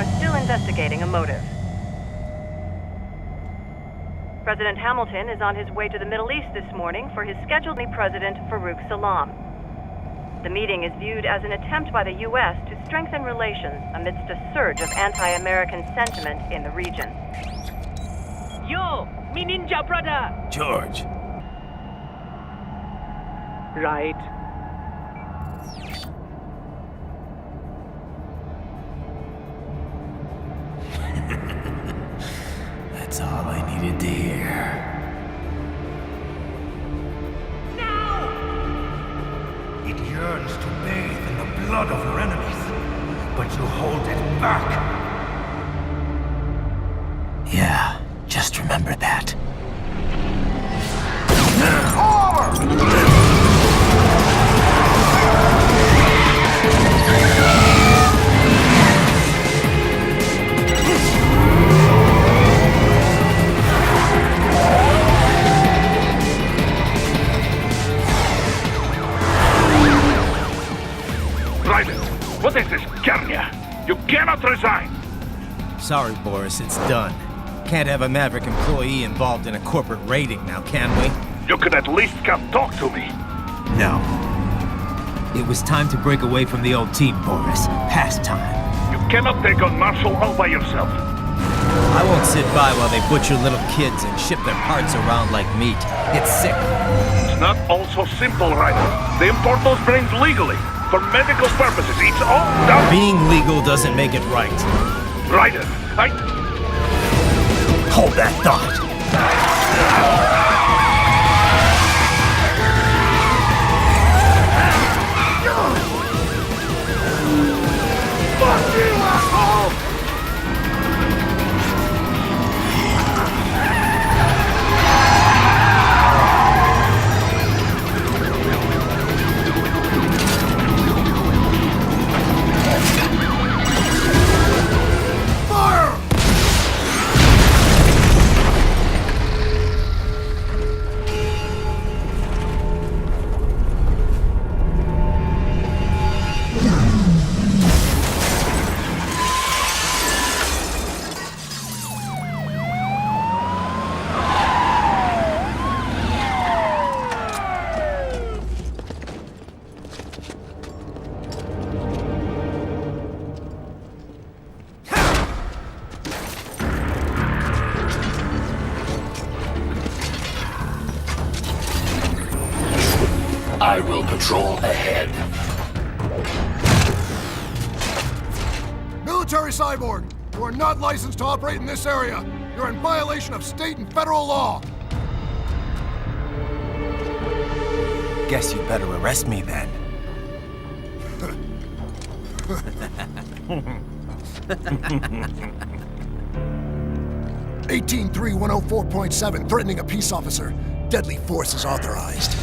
are still investigating a motive. President Hamilton is on his way to the Middle East this morning for his scheduled meeting with President Farouk Salam. The meeting is viewed as an attempt by the U.S. to strengthen relations amidst a surge of anti-American sentiment in the region. Yo, me ninja brother! George. Right. That's all I needed to hear. It yearns to bathe in the blood of your enemies, but you hold it back. Yeah, just remember that. What is this, Garnia? You cannot resign! Sorry, Boris, it's done. Can't have a Maverick employee involved in a corporate raiding now, can we? You could at least come talk to me. No. It was time to break away from the old team, Boris. Past time. You cannot take on Marshall all by yourself. I won't sit by while they butcher little kids and ship their parts around like meat. It's sick. It's not all so simple, Ryder. They import those brains legally. For medical purposes, it's all done. Being legal doesn't make it right. Ryder, Hold that thought. Fuck you, asshole! I will patrol ahead. Military cyborg, you are not licensed to operate in this area. You're in violation of state and federal law. Guess you better arrest me then. 18-3104.7, threatening a peace officer. Deadly force is authorized.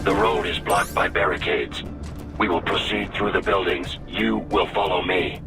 The road is blocked by barricades. We will proceed through the buildings. You will follow me.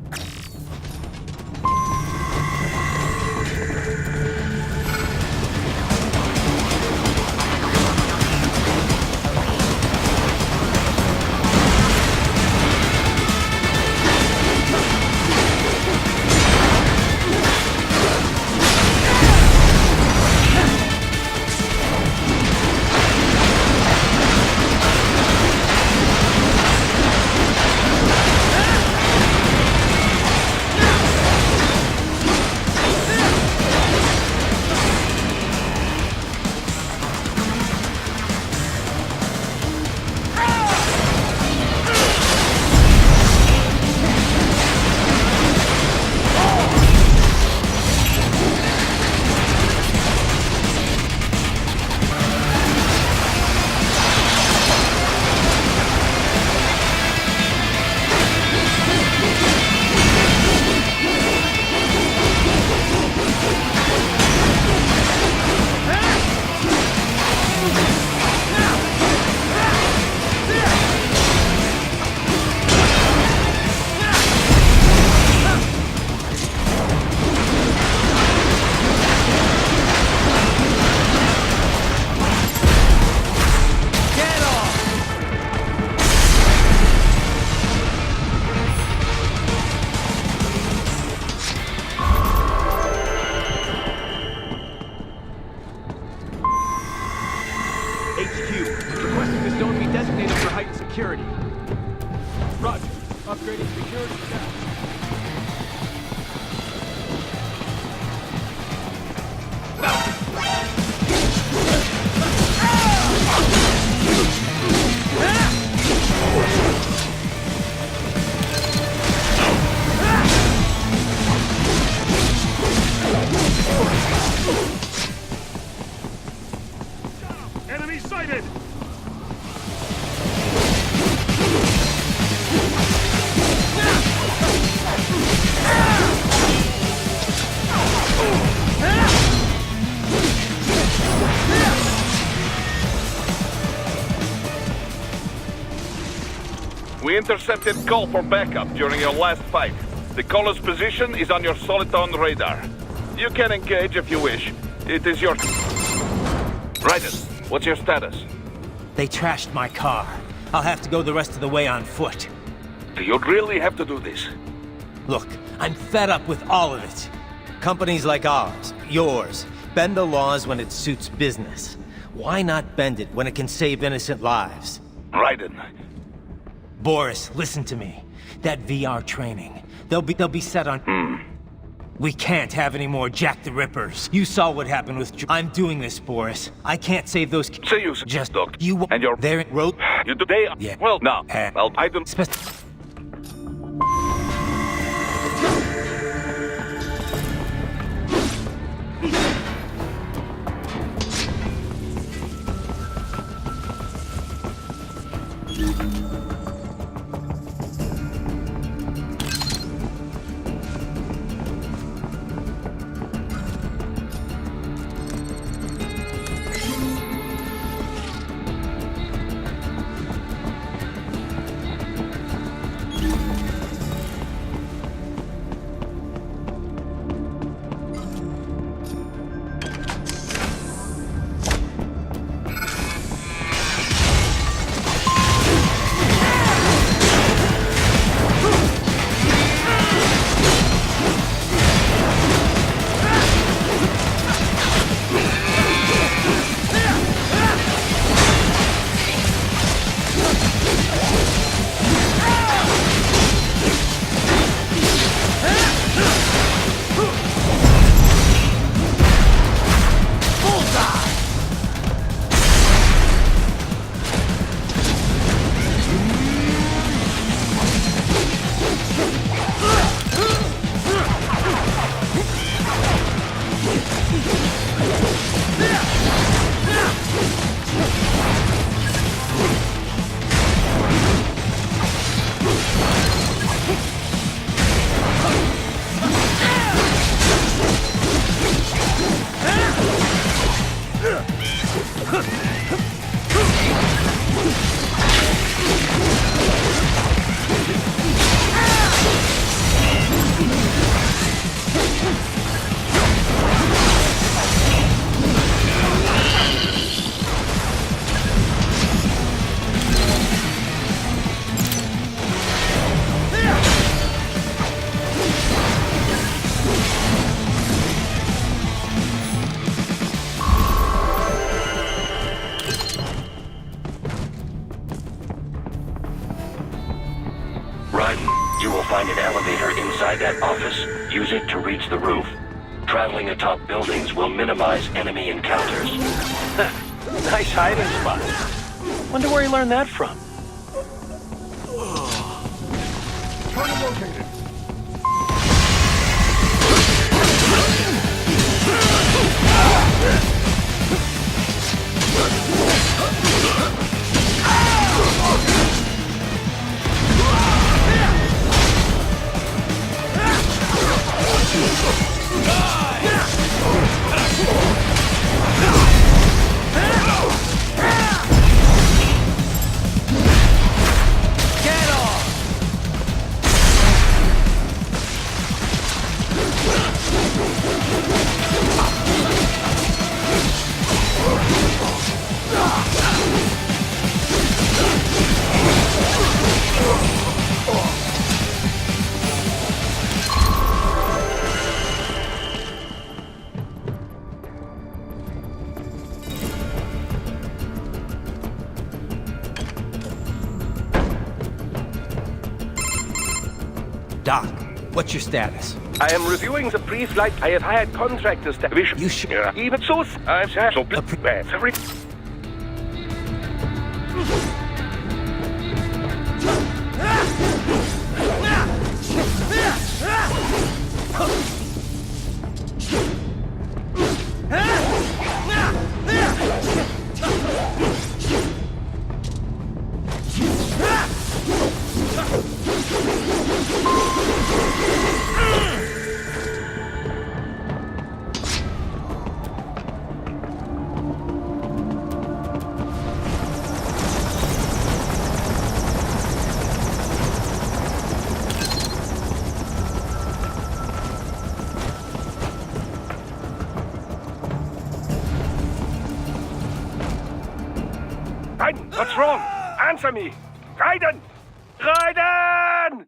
Requesting the zone be designated for heightened security. Roger. Upgrading security staff. Enemy sighted! We intercepted call for backup during your last fight. The caller's position is on your Soliton radar. You can engage if you wish. It is your... Raiden, what's your status? They trashed my car. I'll have to go the rest of the way on foot. Do you really have to do this? Look, I'm fed up with all of it. Companies like ours, yours, bend the laws when it suits business. Why not bend it when it can save innocent lives? Raiden. Boris, listen to me. That VR training, they'll be set on... We can't have any more Jack the Rippers. You saw what happened with... I'm doing this, Boris. I can't save those... See you, Just... Doc. You... And your... There... Road... You today... Yeah. Well, no. Well, I don't... find an elevator inside that office, use it to reach the roof. Traveling atop buildings will minimize enemy encounters. Nice hiding spot. Wonder where he learned that from. Target located. Doc, what's your status? I am reviewing the pre-flight. I have hired contractors to wish. You should... Even so, I'm so bad. Raiden, what's wrong? Answer me! Raiden! Raiden!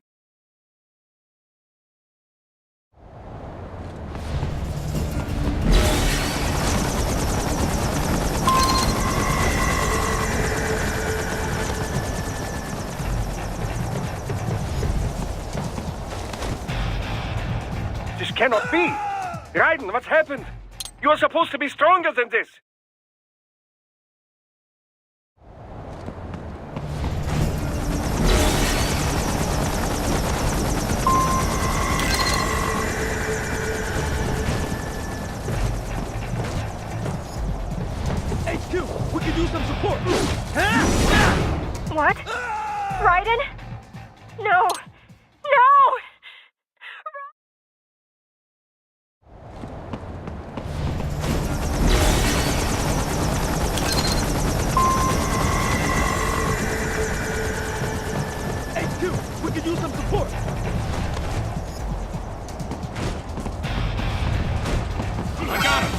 This cannot be! Raiden, what's happened? You are supposed to be stronger than this! We could use some support. What? Raiden? No! No! HQ, we could use some support. I got him.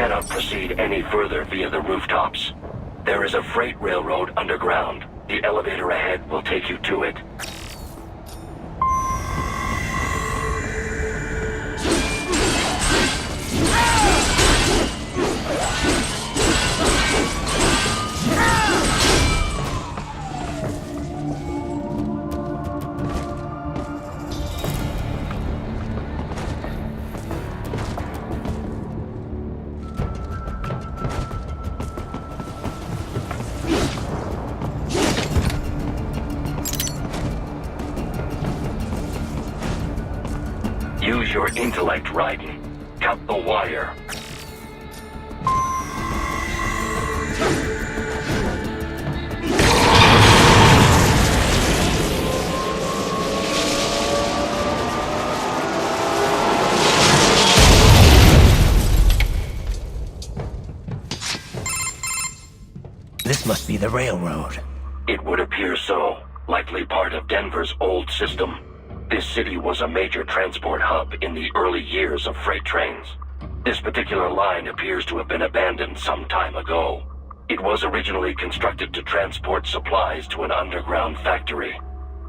cannot proceed any further via the rooftops. There is a freight railroad underground. The elevator ahead will take you to it. Use your intellect, Raiden. Cut the wire. This must be the railroad. It would appear so. Likely part of Denver's old system. This city was a major transport hub in the early years of freight trains. This particular line appears to have been abandoned some time ago. It was originally constructed to transport supplies to an underground factory.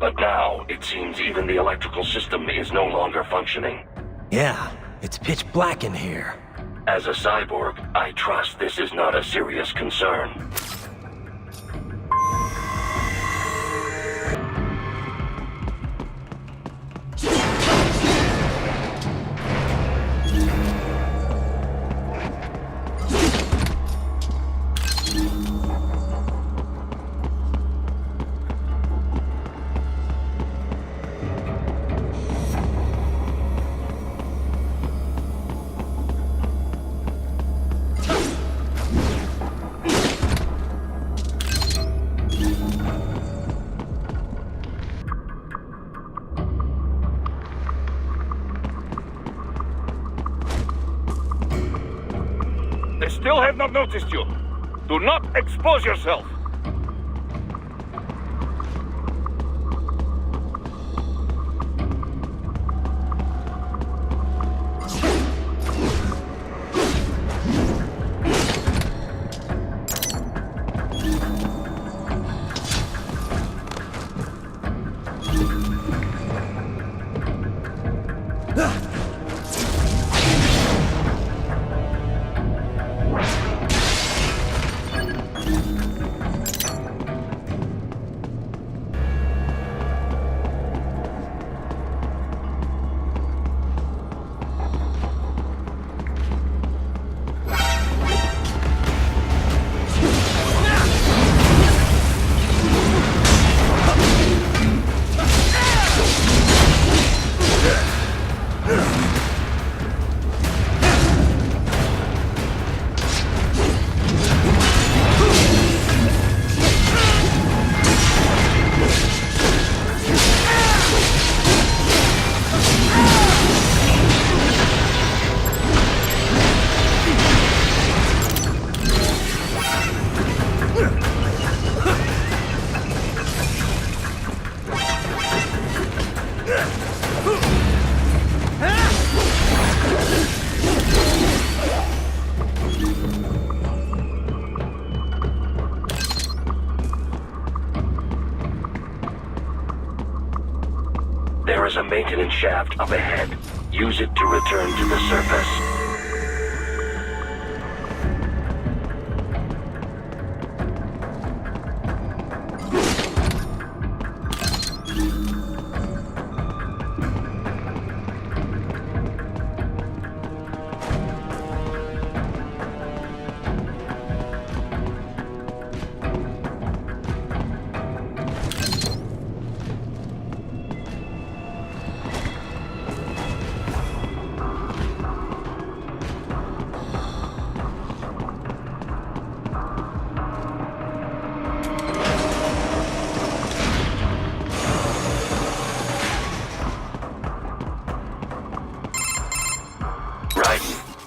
But now, it seems even the electrical system is no longer functioning. Yeah, it's pitch black in here. As a cyborg, I trust this is not a serious concern. They still have not noticed you. Do not expose yourself. There is a maintenance shaft up ahead. Use it to return to the surface.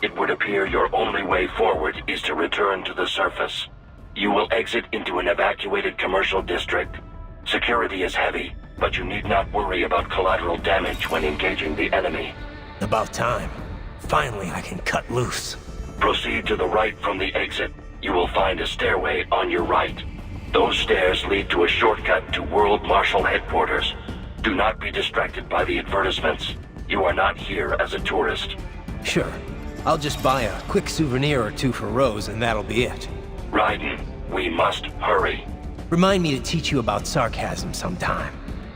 It would appear your only way forward is to return to the surface. You will exit into an evacuated commercial district. Security is heavy, but you need not worry about collateral damage when engaging the enemy. About time. Finally, I can cut loose. Proceed to the right from the exit. You will find a stairway on your right. Those stairs lead to a shortcut to World Marshal Headquarters. Do not be distracted by the advertisements. You are not here as a tourist. Sure. I'll just buy a quick souvenir or two for Rose and that'll be it. Raiden, we must hurry. Remind me to teach you about sarcasm sometime.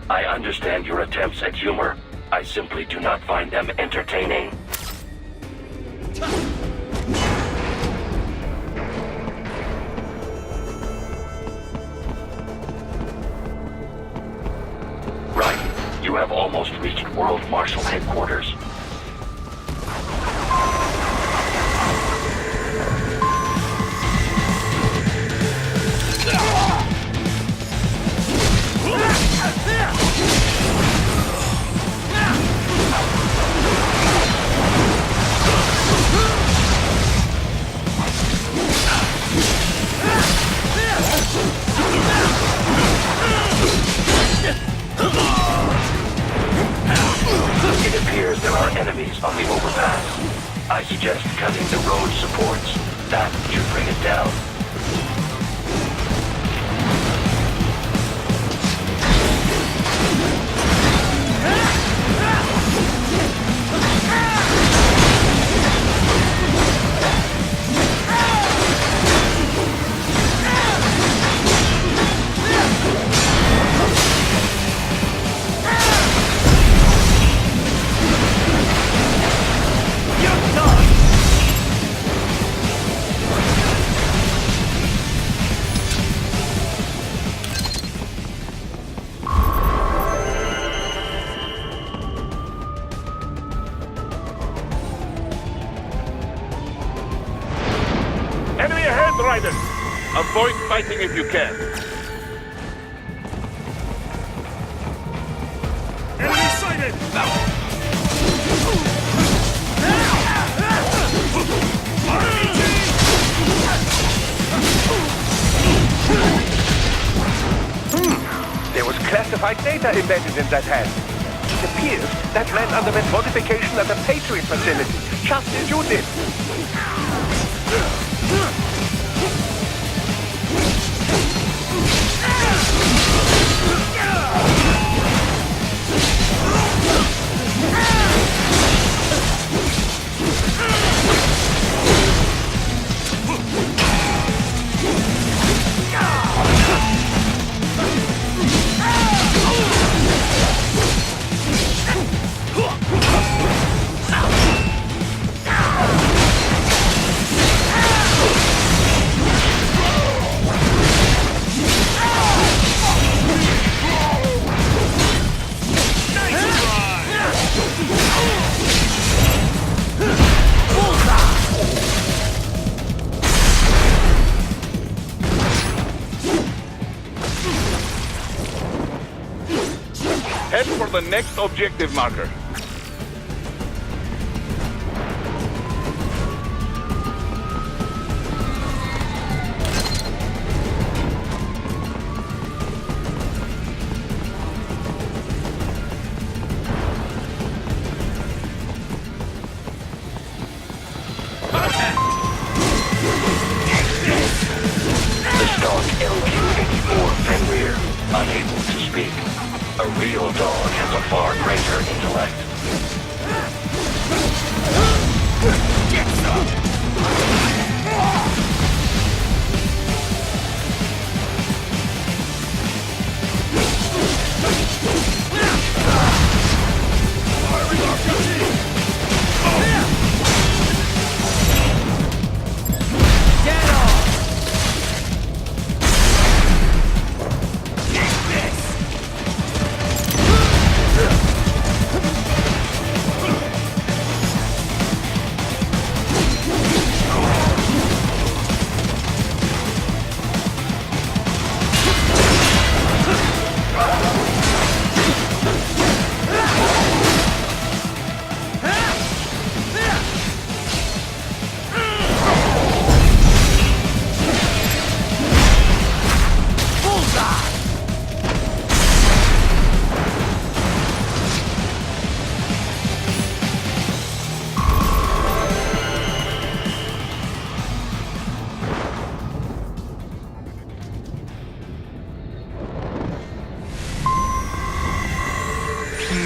I understand your attempts at humor. I simply do not find them entertaining. Right. You have almost reached World Marshal Headquarters. It appears there are enemies on the overpass. I suggest cutting the road supports. That should bring it down. Enemy ahead, Raiden! Avoid fighting if you can. Enemy sighted! There was classified data embedded in that hand. It appears that man underwent modification at the Patriot facility, just as you did. Head for the next objective marker. The stock LQ-84 Fenrir, unable to speak. A real dog has a far greater intellect. Get some!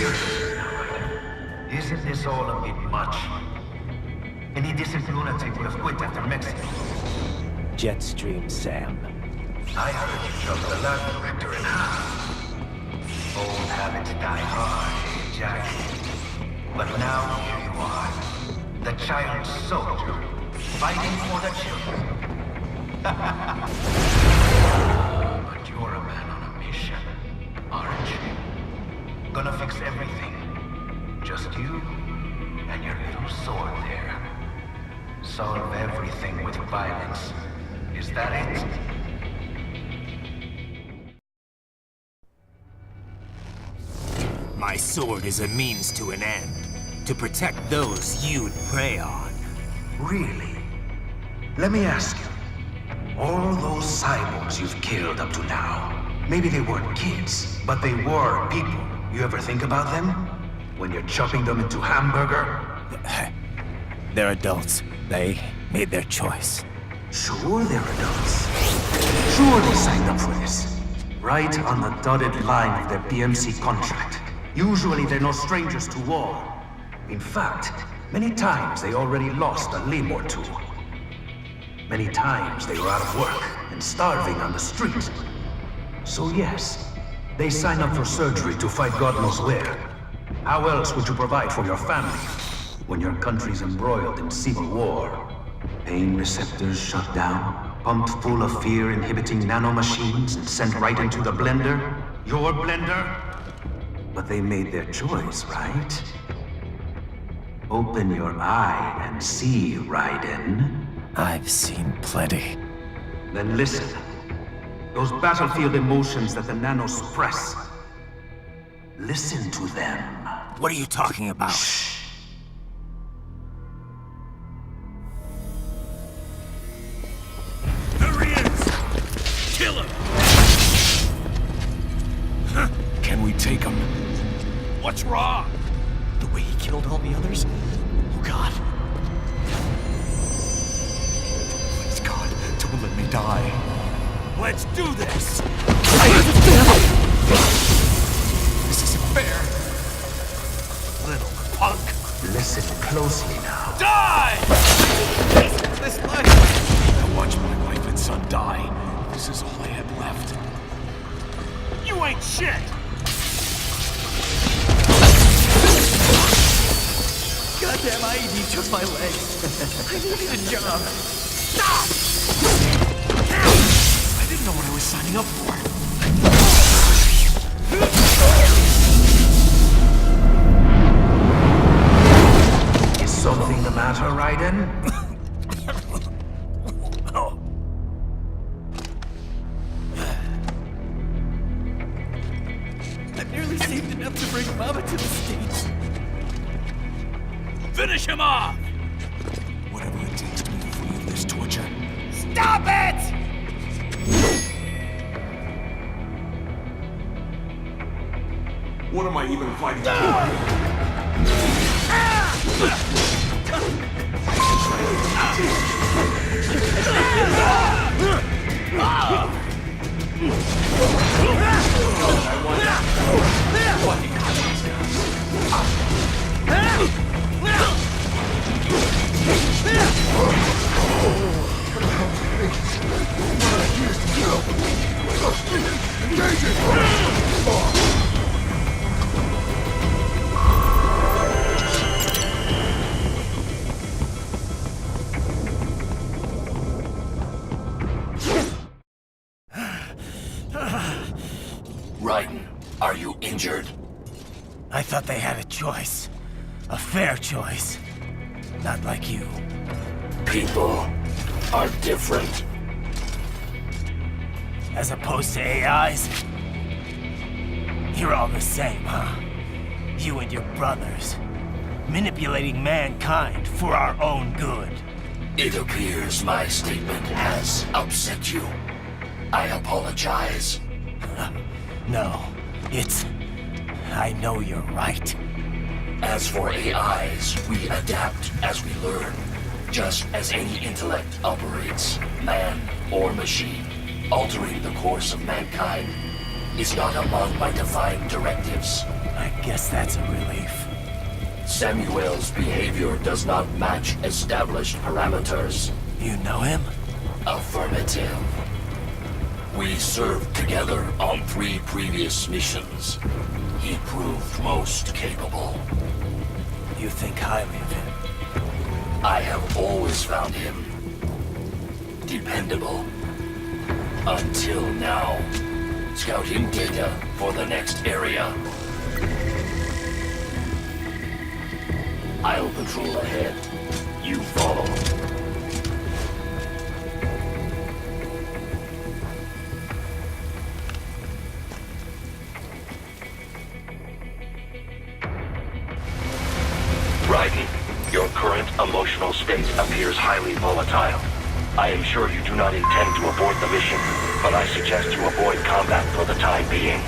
seriously now, Raiden. Isn't this all a bit much? Any decent lunatic would have quit after Mexico. Jetstream, Sam. I heard you chopped the lab director in half. Old habits die hard, Jack. But now here you are. The child soldier, fighting for the children. But you're a man on a mission, aren't you? Gonna fix everything. Just you and your little sword there. Solve everything with violence. Is that it? My sword is a means to an end. To protect those you'd prey on. Really? Let me ask you. All those cyborgs you've killed up to now, maybe they weren't kids, but they were people. You ever think about them? When you're chopping them into hamburger? They're adults. They made their choice. Sure they're adults. Sure they signed up for this. Right on the dotted line of their BMC contract. Usually they're no strangers to war. In fact, many times they already lost a limb or two. Many times they were out of work and starving on the street. So yes, they sign up for surgery to fight God knows where. How else would you provide for your family when your country's embroiled in civil war? Pain receptors shut down, pumped full of fear-inhibiting nanomachines and sent right into the blender? Your blender? But they made their choice, right? Open your eye and see, Raiden. I've seen plenty. Then listen. Those battlefield emotions that the nanos suppress. Listen to them. What are you talking about? Shh. There he is! Kill him! Can we take him? What's wrong? The way he killed all the others? Oh God. Please God, don't let me die. Let's do this! This isn't fair. Little punk. Listen closely now. Die! This life. I watched my wife and son die. This is all I had left. You ain't shit! Goddamn IED took my leg. I needed a job. Stop! I didn't know what I was signing up for. Is something the matter, Raiden? I barely saved enough to bring Mama to the States. Finish him off! Whatever it takes to be free of this torture. Stop it! What am I even fighting for? Raiden, are you injured? I thought they had a choice. A fair choice. Not like you. People are different. As opposed to AIs? You're all the same, huh? You and your brothers. Manipulating mankind for our own good. It appears my statement has upset you. I apologize. No, it's... I know you're right. As for AIs, we adapt as we learn. Just as any intellect operates, man or machine, altering the course of mankind. is not among my defined directives. I guess that's a relief. Samuel's behavior does not match established parameters. You know him? Affirmative. We served together on 3 previous missions. He proved most capable. You think highly of him? I have always found him dependable. Until now. Scouting data for the next area. I'll patrol ahead. You follow. Raiden, your current emotional state appears highly volatile. I am sure you do not intend to abort the mission, but I suggest you avoid combat for the time being.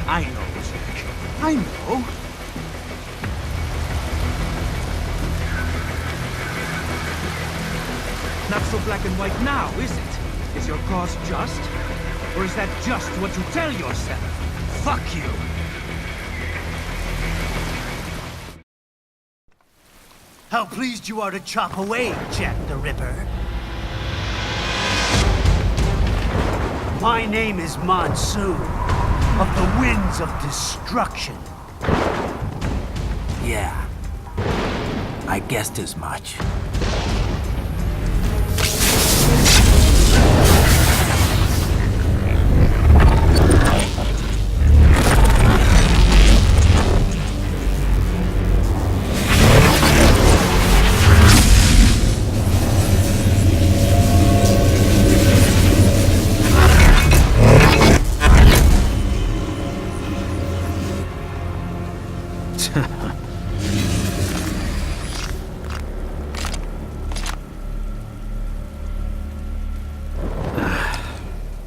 I know, Jack. I know. Not so black and white now, is it? Is your cause just? Or is that just what you tell yourself? Fuck you! How pleased you are to chop away, Jack the Ripper. My name is Monsoon, of the Winds of Destruction. Yeah, I guessed as much.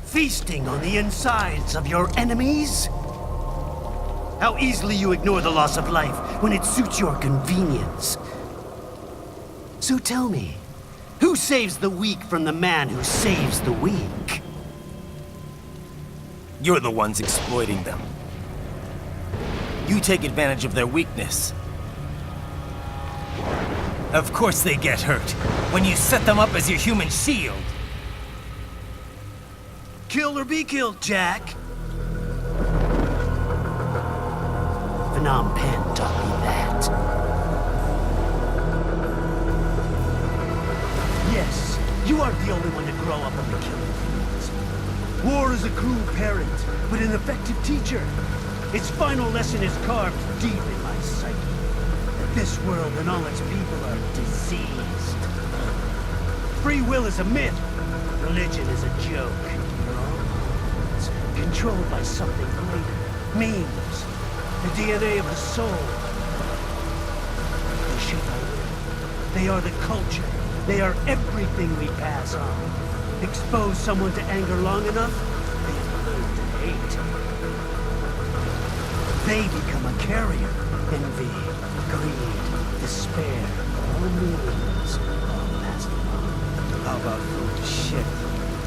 Feasting on the insides of your enemies? How easily you ignore the loss of life when it suits your convenience. So tell me, who saves the weak from the man who saves the weak? You're the ones exploiting them. You take advantage of their weakness. Of course they get hurt when you set them up as your human shield. Kill or be killed, Jack. Phnom Penh taught me that. aren't the only one to grow up on the killing fields. War is a cruel parent, but an effective teacher. Its final lesson is carved deep in my psyche. That this world and all its people are diseased. Free will is a myth. Religion is a joke. It's controlled by something greater. Memes. The DNA of the soul. They shape our will. They are the culture. They are everything we pass on. Expose someone to anger long enough, they learn to hate. They become a carrier. Envy, greed, despair, all meanings, all passed along. How about food? Shit.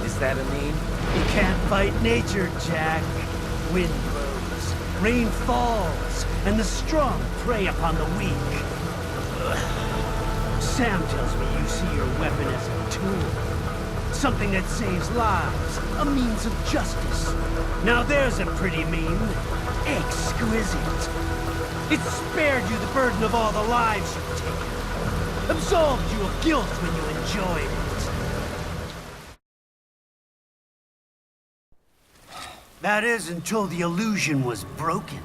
Is that a meme? You can't fight nature, Jack. Wind blows, rain falls, and the strong prey upon the weak. Sam tells me you see your weapon as a tool. Something that saves lives, a means of justice. Now there's a pretty meme. Exquisite. It spared you the burden of all the lives you've taken. Absolved you of guilt when you enjoyed it. That is until the illusion was broken.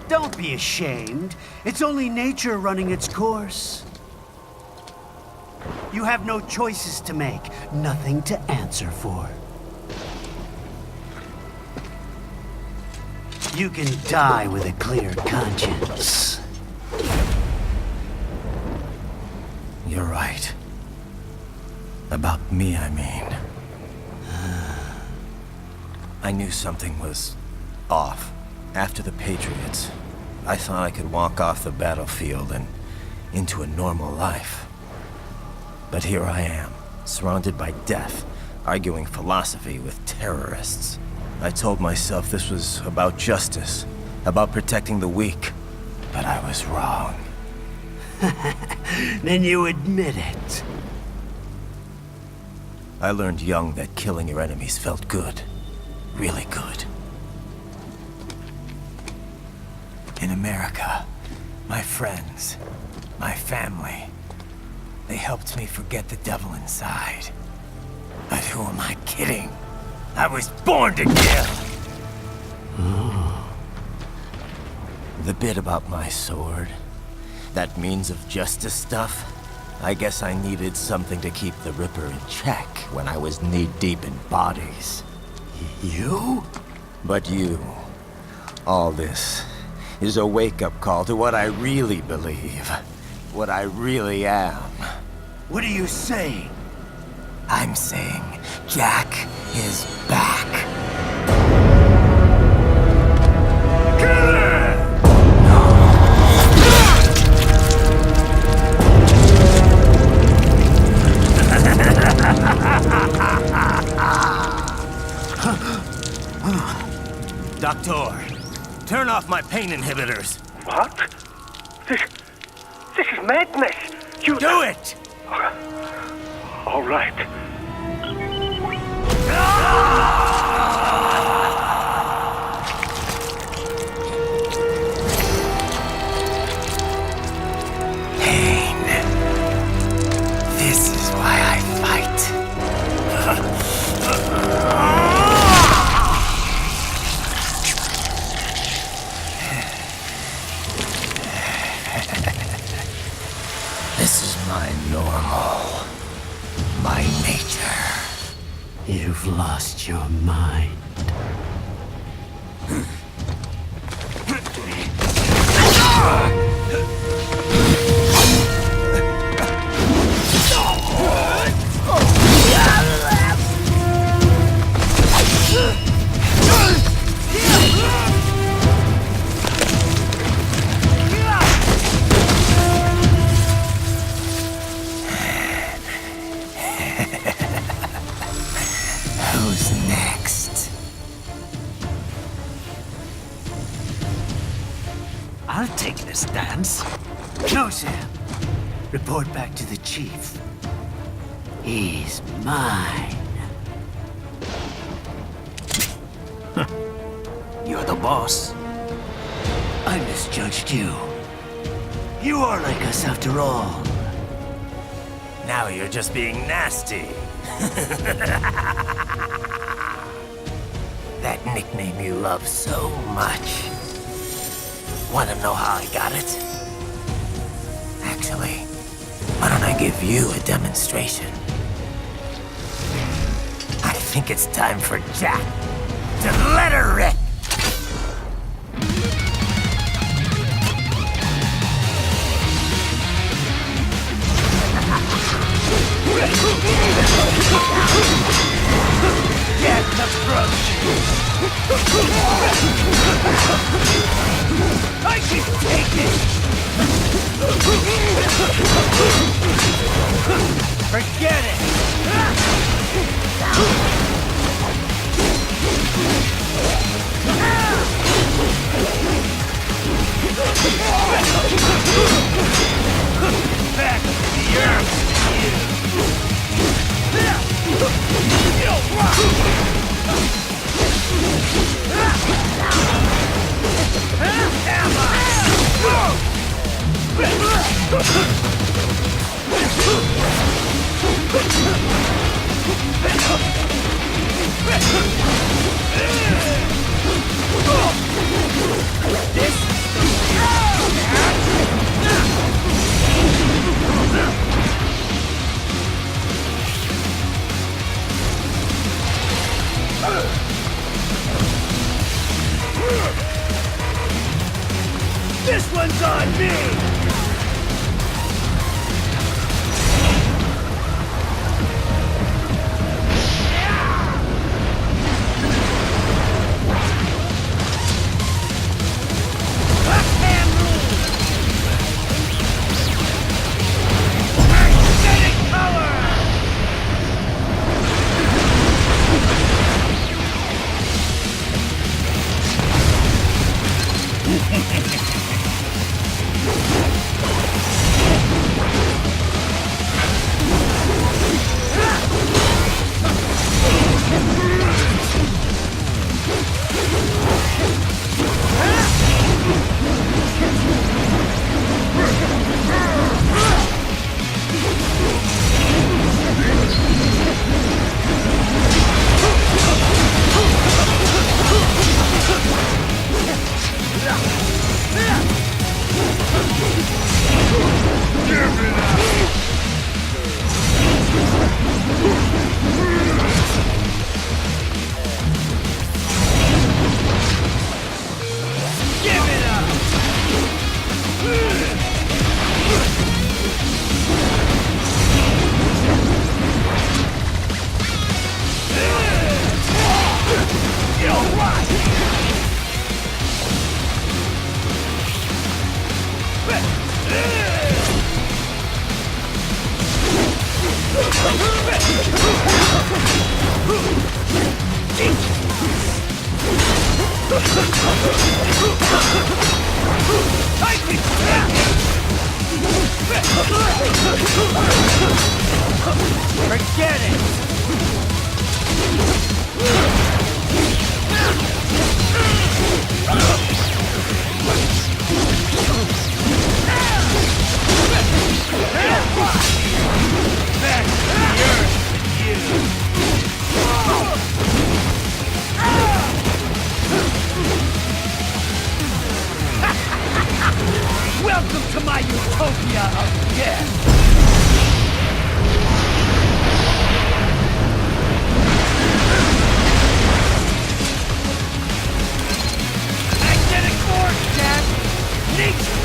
Don't be ashamed. It's only nature running its course. You have no choices to make, nothing to answer for. You can die with a clear conscience. You're right. About me, I mean. I knew something was off. After the Patriots, I thought I could walk off the battlefield and into a normal life. But here I am, surrounded by death, arguing philosophy with terrorists. I told myself this was about justice, about protecting the weak. But I was wrong. Then you admit it. I learned young that killing your enemies felt good. Really good. In America, my friends, my family, they helped me forget the devil inside. But who am I kidding? I was born to kill! The bit about my sword, that means of justice stuff, I guess I needed something to keep the Ripper in check when I was knee-deep in bodies. You? But you, all this, is a wake-up call to what I really believe. What I really am. What are you saying? I'm saying Jack is back. Killer! Doctor, turn off my pain inhibitors. What? This is madness. You Do it! All right. Pain. This is why I fight. This is my normal. My nature. You've lost your mind. Who's next? I'll take this dance. No, Sam. Report back to the chief. He's mine. You're the boss. I misjudged you. You are like us after all. Now you're just being nasty. That nickname you love so much. Want to know how I got it? Actually, why don't I give you a demonstration? I think it's time for Jack to let her rip. Get the front. I can take it. Forget it. Back to the earth. This one's on me! Forget it! Back to the earth, you! Welcome to my utopia of death! Magnetic force, Jack! Nature!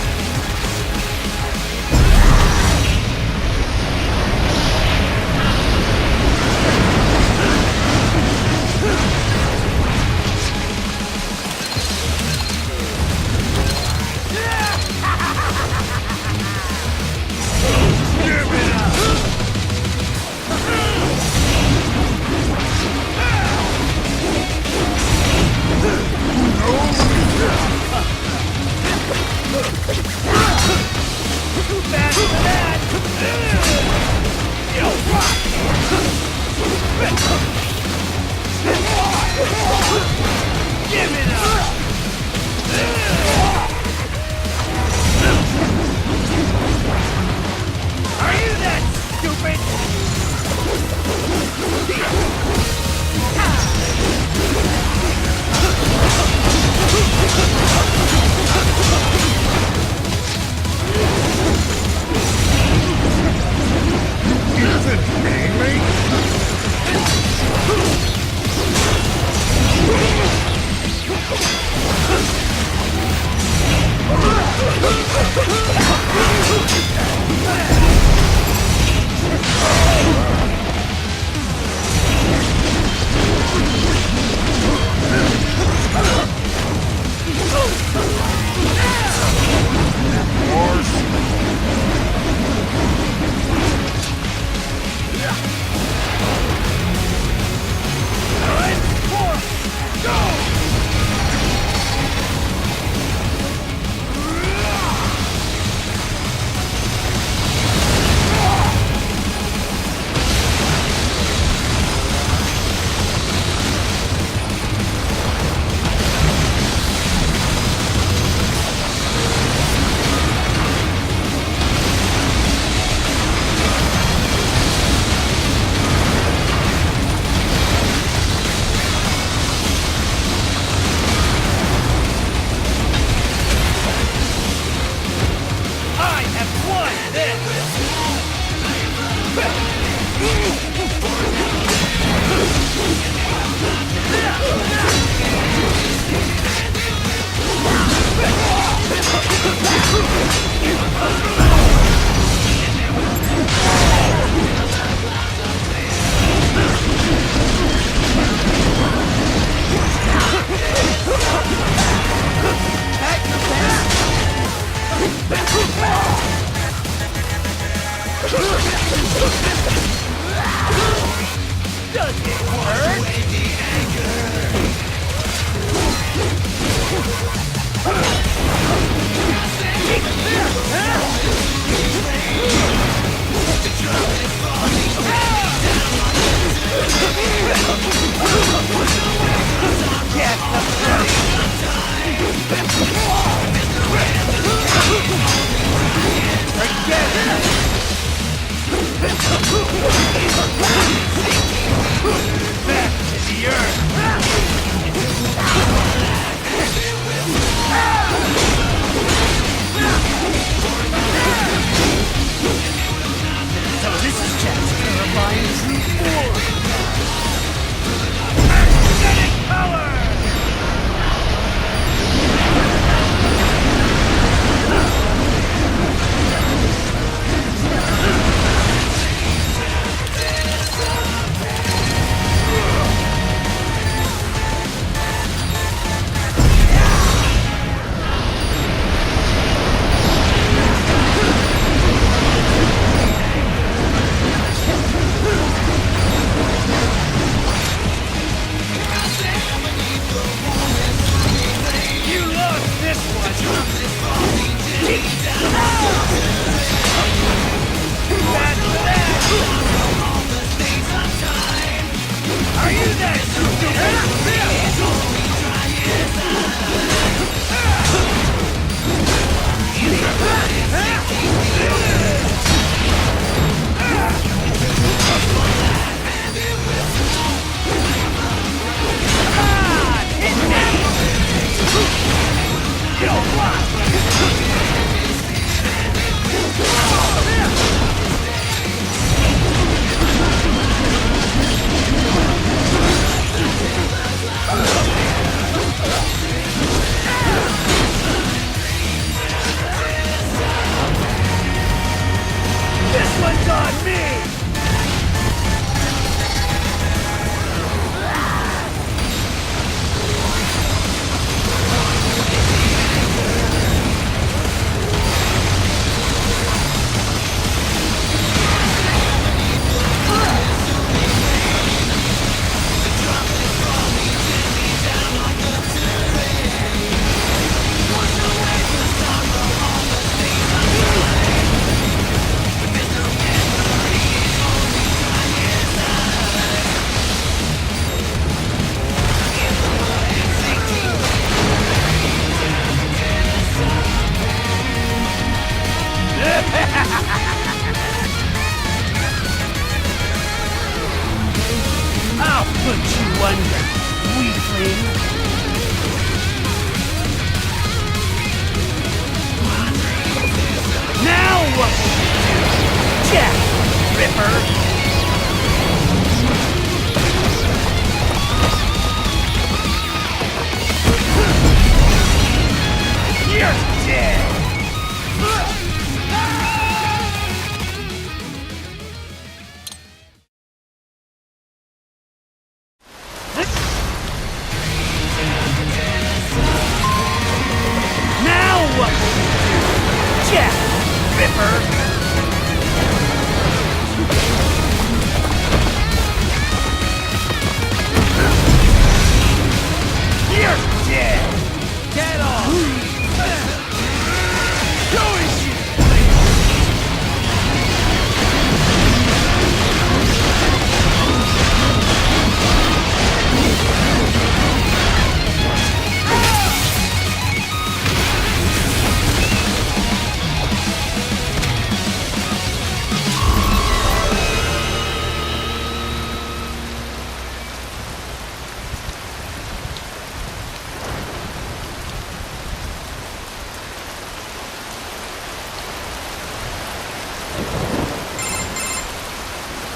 Are you that stupid?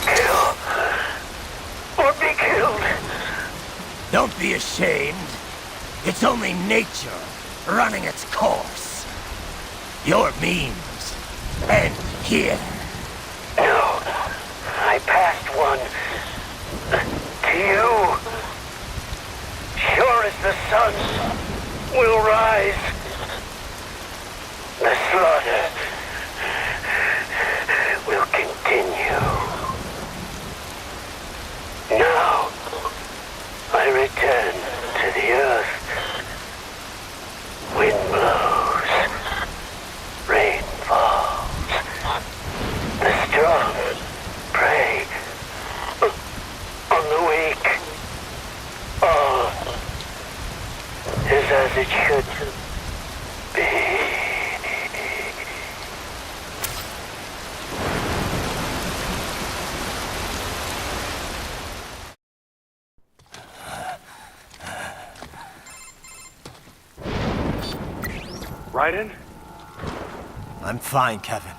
Kill. Or be killed. Don't be ashamed. It's only nature running its course. Your means end here. No. I passed one. To you. Sure as the sun will rise. The slaughter will continue. Now, I return to the earth. Wind blows. Rain falls. The strong prey on the weak. All is as it should be. Raiden? I'm fine, Kevin.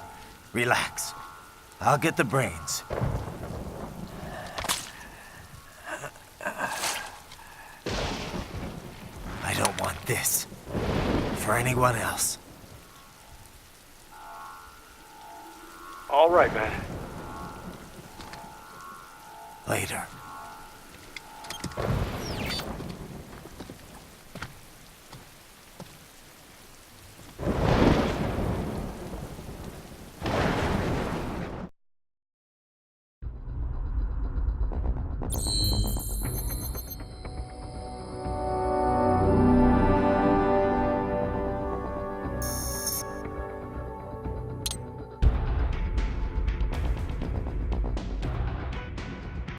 Relax. I'll get the brains. I don't want this for anyone else. All right, man. Later.